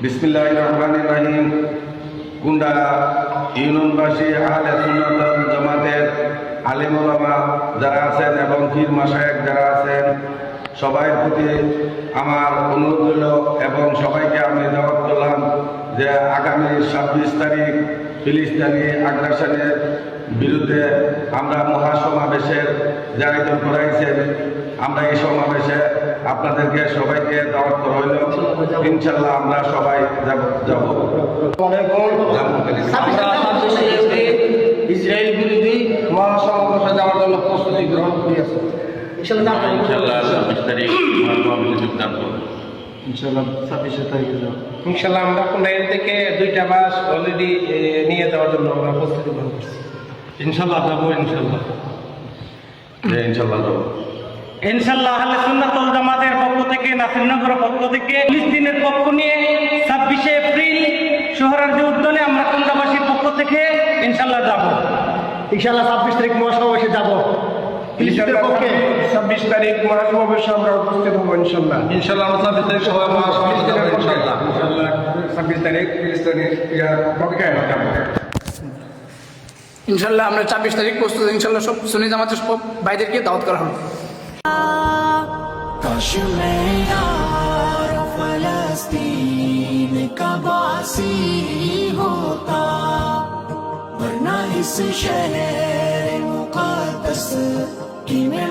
বিসমিল্লাহির রহমানির রহিম। কুন্ডা ইউনিয়নবাসী আহলে সুন্নাত ওয়াল জামাতের আলেম ওলামা যারা আছেন এবং পীর মাশায়েখ যারা আছেন সবাই প্রতি আমার অনুরোধ রইল এবং সবাইকে আমি দাওয়াত করলাম যে আগামী 26 তারিখ ফিলিস্তিনি আগ্রাসনের বিরুদ্ধে আমরা মহাসমাবেশের যে আয়োজন করাইছেন, আমরা এই সমাবেশে আপনাদেরকে সবাইকে দাওয়াত করা হইল। ইনশাল্লাহ আমরা সবাই যাব। ইসরায়েল বিরোধী মহাসমাবেশে যাওয়ার জন্য প্রস্তুতি গ্রহণ করিয়াছে। ইনশাআল্লাহ 26 তারিখ মহাসমাবেশে যোগদান করব। ইনশাআল্লাহ 26 তারিখে যাব। ইনশাআল্লাহ আমরা কোনাইল থেকে 2টা বাস অলরেডি নিয়ে যাওয়ার জন্য আমরা প্রস্তুতি গ্রহণ করছি। ইনশাআল্লাহ যাবো। ইনশাআল্লাহ যাব। ইনশাআল্লাহ আহলে সুন্নাত ওয়াল জামাতের পক্ষ থেকে, নাসিরনগরের পক্ষ থেকে, ফিলিস্তিনের পক্ষ নিয়ে 26 এপ্রিল সোহরাওয়ার্দী উদ্যানে আমরা কুন্দাবাসীর পক্ষ থেকে ইনশাআল্লাহ যাব। ইনশাআল্লাহ 26 তারিখ মহাসমাবেশে যাব। ফিলিস্তিনের পক্ষে 26 তারিখ মহাসমাবেশে আমরা উপস্থিত হব ইনশাআল্লাহ। ইনশাআল্লাহ আমরা 26 তারিখ সবাই মহাসমাবেশে যাব ইনশাআল্লাহ। ইনশাআল্লাহ 26 তারিখ ফিলিস্তিনের পক্ষে যাব। ইনশাল্লাহ আমরা 26 তারিখ প্রস্তুত। ইনশাল্লাহ সব সুন্নি জামাতের সব ভাইদেরকে দাওয়াত করা হবে। काश मैं यार फलस्तीन का बासी होता, वरना इस शहर मुक़द्दस की मैं